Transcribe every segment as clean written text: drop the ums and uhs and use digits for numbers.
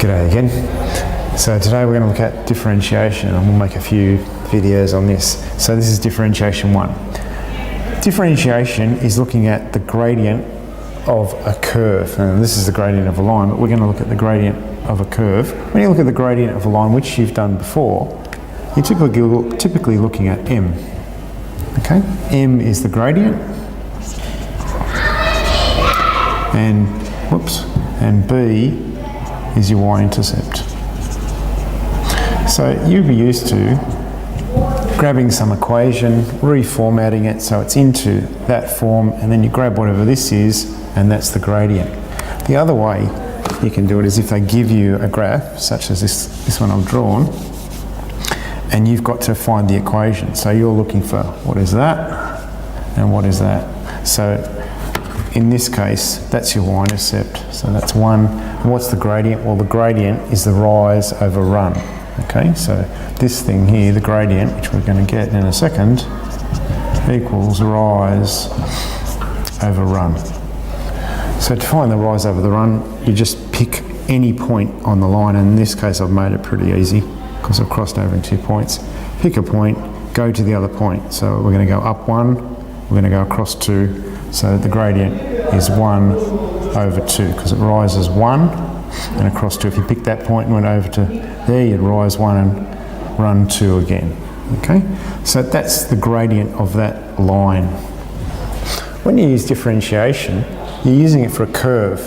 G'day again. So today we're going to look at differentiation, and we'll make a few videos on this. So this is differentiation 1. Differentiation is looking at the gradient of a curve, and this is the gradient of a line, but we're going to look at the gradient of a curve. When you look at the gradient of a line, which you've done before, you're typically looking at m. Okay, m is the gradient, and b is your y-intercept. So you'll be used to grabbing some equation, reformatting it so it's into that form, and then you grab whatever this is, and that's the gradient. The other way you can do it is if they give you a graph, such as this one I've drawn, and you've got to find the equation. So you're looking for what is that, and what is that. So in this case, that's your y-intercept, so that's 1. And what's the gradient? Well, the gradient is the rise over run. Okay, so this thing here, the gradient, which we're going to get in a second, equals rise over run. So to find the rise over the run, you just pick any point on the line, and in this case I've made it pretty easy because I've crossed over in 2 points. Pick a point, go to the other point. So we're going to go up 1, we're going to go across 2. So the gradient is 1 over 2 because it rises 1 and across 2. If you pick that point and went over to there, you'd rise 1 and run 2 again. Okay, so that's the gradient of that line. When you use differentiation, you're using it for a curve.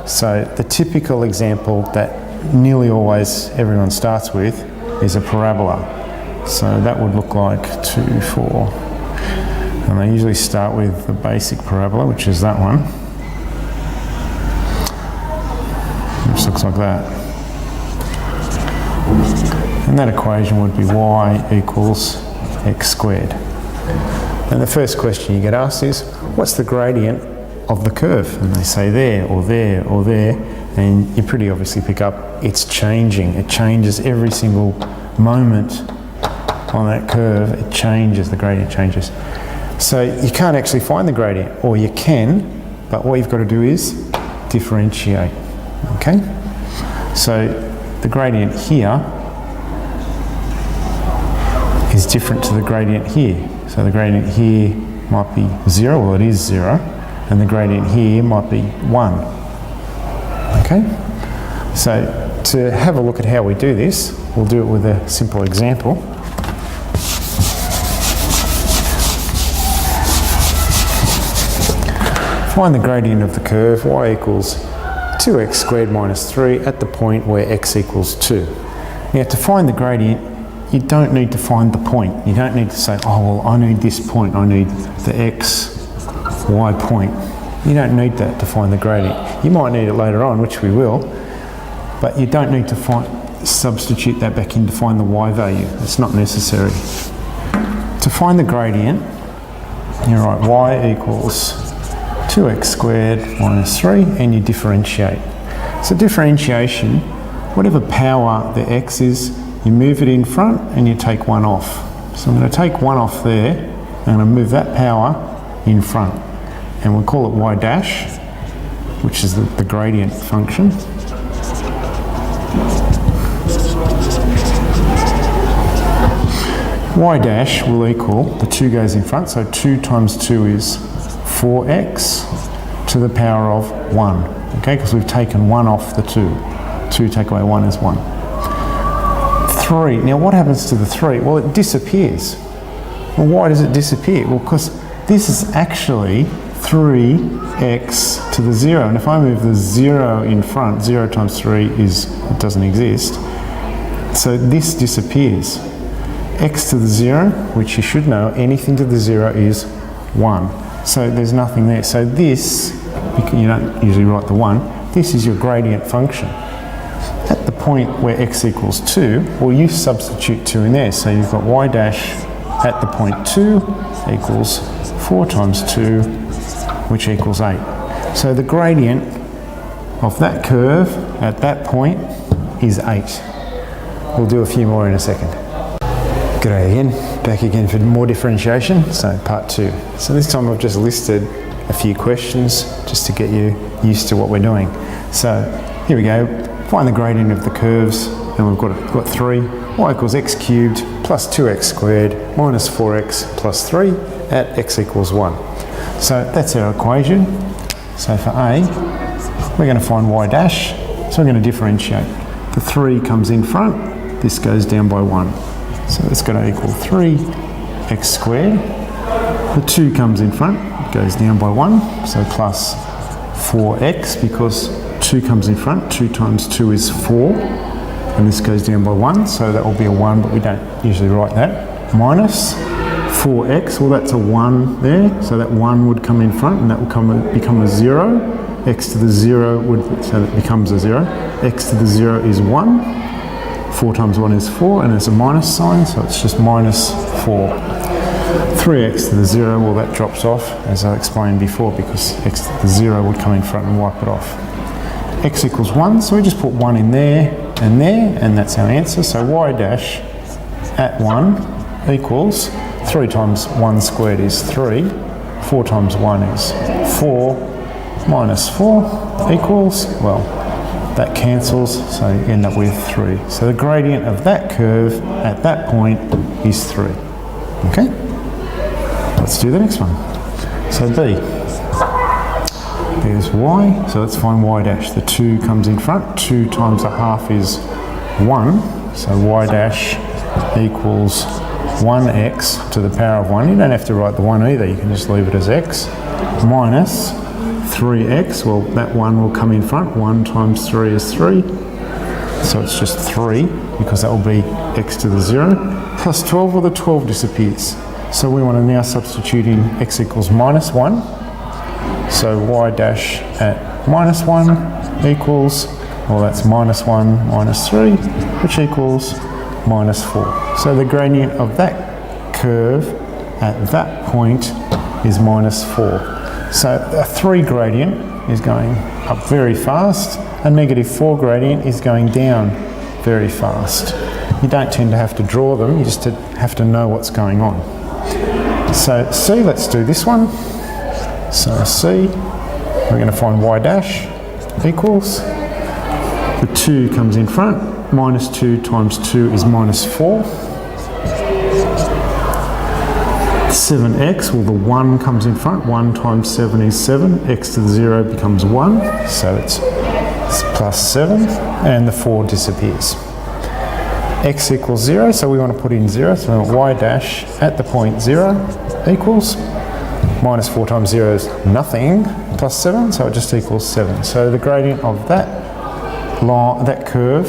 So the typical example that nearly always everyone starts with is a parabola. So that would look like 2, 4. And I usually start with the basic parabola, which is that one. Which looks like that. And that equation would be y equals x squared. And the first question you get asked is, what's the gradient of the curve? And they say there, or there, or there. And you pretty obviously pick up, it's changing. It changes every single moment on that curve. It changes, the gradient changes. So you can't actually find the gradient, or you can, but what you've got to do is differentiate. Okay? So the gradient here is different to the gradient here. So the gradient here might be 0, well it is 0, and the gradient here might be 1. Okay? So to have a look at how we do this, we'll do it with a simple example. Find the gradient of the curve, y equals 2x squared minus 3 at the point where x equals 2. Now to find the gradient, you don't need to find the point. You don't need to say, oh well, I need this point, I need the x, y point. You don't need that to find the gradient. You might need it later on, which we will, but you don't need to substitute that back in to find the y value. It's not necessary. To find the gradient, you write y equals 2x squared minus 3, and you differentiate. So differentiation, whatever power the x is, you move it in front and you take 1 off. So I'm going to take 1 off there, I'm going to move that power in front, and we'll call it y dash, which is the gradient function. Y dash will equal, the 2 goes in front, so 2 times 2 is 4x to the power of 1, okay, because we've taken 1 off the 2. 2 take away 1 is 1. 3, now what happens to the 3? Well, it disappears. Well, why does it disappear? Well, because this is actually 3x to the 0, and if I move the 0 in front, 0 times 3 it doesn't exist, so this disappears. X to the 0, which you should know, anything to the 0 is 1. So there's nothing there. So this, you don't usually write the 1, this is your gradient function. At the point where x equals 2, well, you substitute 2 in there. So you've got y dash at the point 2 equals 4 times 2, which equals 8. So the gradient of that curve at that point is 8. We'll do a few more in a second. G'day again, back again for more differentiation, so part 2. So this time I've just listed a few questions just to get you used to what we're doing. So here we go. find the gradient of the curves, and we've got 3. Y equals x cubed plus 2x squared minus 4x plus 3 at x equals 1. So that's our equation. So for A, we're going to find y dash, so we're going to differentiate. The 3 comes in front, this goes down by 1. So it's going to equal 3x squared. The 2 comes in front, it goes down by 1, so plus 4x, because 2 comes in front, 2 times 2 is 4, and this goes down by 1, so that will be a 1, but we don't usually write that. Minus 4x, well that's a 1 there, so that 1 would come in front, and that will become a 0. X to the 0 would, so that becomes a 0. X to the 0 is 1. 4 times 1 is 4, and there's a minus sign, so it's just minus 4. 3x to the 0, well that drops off, as I explained before, because x to the 0 would come in front and wipe it off. X equals 1, so we just put 1 in there, and that's our answer. So y dash at 1 equals 3 times 1 squared is 3, 4 times 1 is 4, minus 4 equals, well, that cancels, so you end up with 3. So the gradient of that curve at that point is 3. Okay? Let's do the next one. So B. There's y, so let's find y dash. The 2 comes in front, 2 times a half is 1, so y dash equals 1x to the power of 1. You don't have to write the 1 either, you can just leave it as x, minus 3x, well that 1 will come in front, 1 times 3 is 3, so it's just 3, because that will be x to the 0, plus 12, well the 12 disappears. So we want to now substitute in x equals minus 1, so y dash at minus 1 equals, well that's minus 1 minus 3, which equals minus 4. So the gradient of that curve at that point is minus 4. So a 3 gradient is going up very fast, a negative 4 gradient is going down very fast. You don't tend to have to draw them, you just have to know what's going on. So C, let's do this one. So C, we're going to find y dash equals, the 2 comes in front, minus 2 times 2 is minus 4. 7x, well the 1 comes in front, 1 times 7 is 7, x to the 0 becomes 1, so it's plus 7, and the 4 disappears. X equals 0, so we want to put in 0, so we want y dash at the point 0 equals, minus 4 times 0 is nothing, plus 7, so it just equals 7. So the gradient of that line, that curve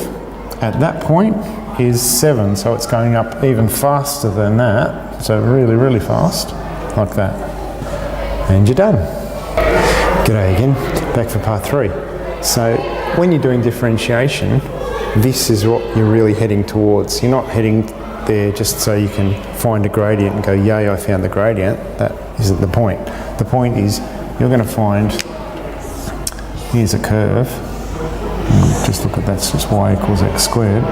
at that point is 7, so it's going up even faster than that, so really, really fast, like that. And you're done. G'day again, back for part 3. So when you're doing differentiation, this is what you're really heading towards. You're not heading there just so you can find a gradient and go, yay, I found the gradient. That isn't the point. The point is you're going to find, here's a curve, just look at that, it's just y equals x squared.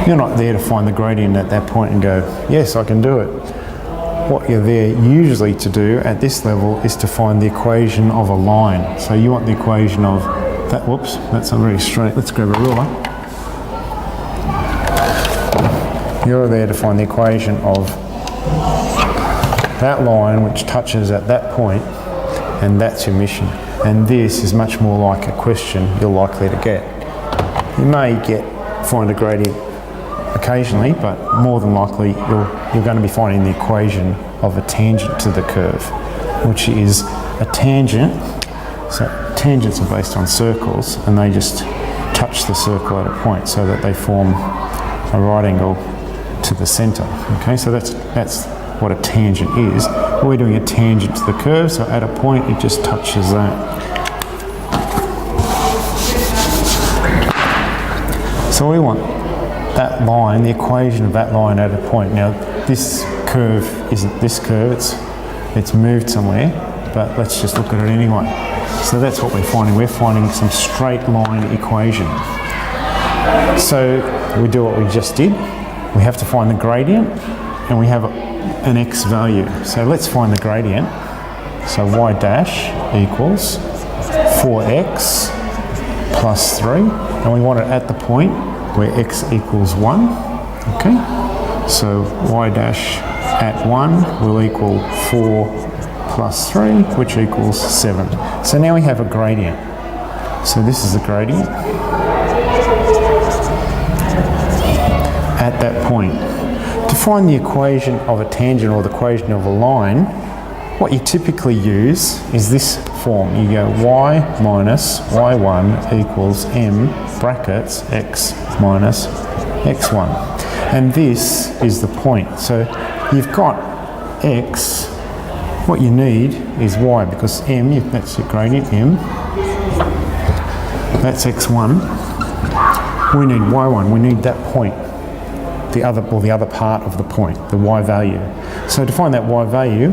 You're not there to find the gradient at that point and go, yes, I can do it. What you're there usually to do at this level is to find the equation of a line. So you want the equation of that, whoops, that's not very straight. Let's grab a ruler. You're there to find the equation of that line which touches at that point, and that's your mission. And this is much more like a question you're likely to get. You may find a gradient occasionally, but more than likely you're going to be finding the equation of a tangent to the curve, which is a tangent. So tangents are based on circles, and they just touch the circle at a point so that they form a right angle to the centre. Okay, so that's what a tangent is. We're doing a tangent to the curve, so at a point it just touches that. So we want that line, the equation of that line at a point. Now this curve isn't this curve, it's moved somewhere, but let's just look at it anyway. So that's what we're finding. We're finding some straight line equation. So we do what we just did. We have to find the gradient, and we have an x value. So let's find the gradient. So y dash equals 4x plus 3, and we want it at the point where x equals 1, okay? So y dash at 1 will equal 4 plus 3, which equals 7. So now we have a gradient. So this is the gradient at that point. To find the equation of a tangent or the equation of a line, what you typically use is this form. You go y minus y1 equals m brackets x minus x1. And this is the point. So you've got x, what you need is y, because m, that's your gradient, m, that's x1. We need y1, we need that point, the other part of the point, the y value. So to find that y value,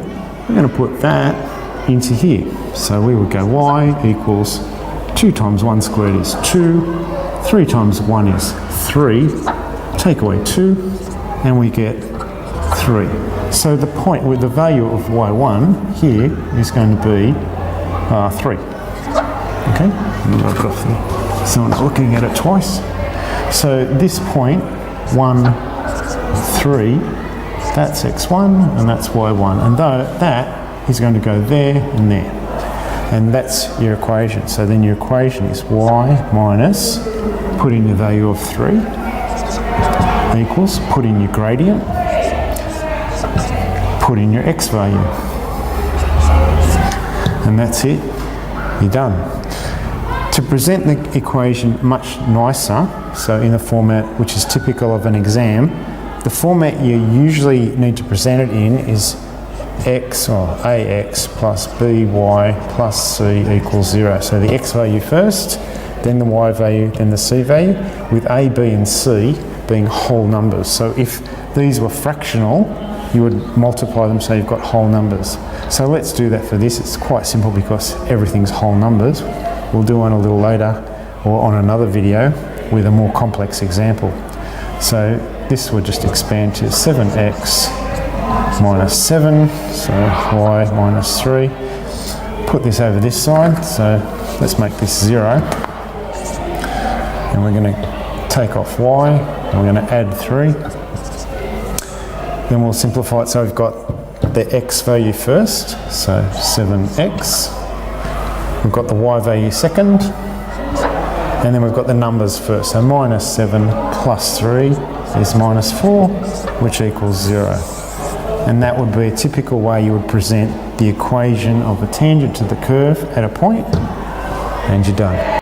we're going to put that into here. So we would go y equals 2 times 1 squared is 2, 3 times 1 is 3, take away 2, and we get 3. So the point with the value of y1 here is going to be 3. Okay? Rub it off there. Someone's looking at it twice. So this point, 1, 3, that's x1 and that's y1, and that is going to go there and there, and that's your equation. So then your equation is y minus, put in your value of 3, equals, put in your gradient, put in your x value, and that's it, you're done. To present the equation much nicer, so in the format which is typical of an exam, the format you usually need to present it in is x or ax plus by plus c equals 0. So the x value first, then the y value, then the c value, with a, b and c being whole numbers. So if these were fractional, you would multiply them so you've got whole numbers. So let's do that for this. It's quite simple because everything's whole numbers. We'll do one a little later or on another video with a more complex example. So this would just expand to 7x minus 7, so y minus 3. Put this over this side, so let's make this 0. And we're going to take off y, and we're going to add 3. Then we'll simplify it so we've got the x value first, so 7x. We've got the y value second, and then we've got the numbers first. So minus 7 plus 3 is minus 4, which equals 0. And that would be a typical way you would present the equation of a tangent to the curve at a point, and you're done.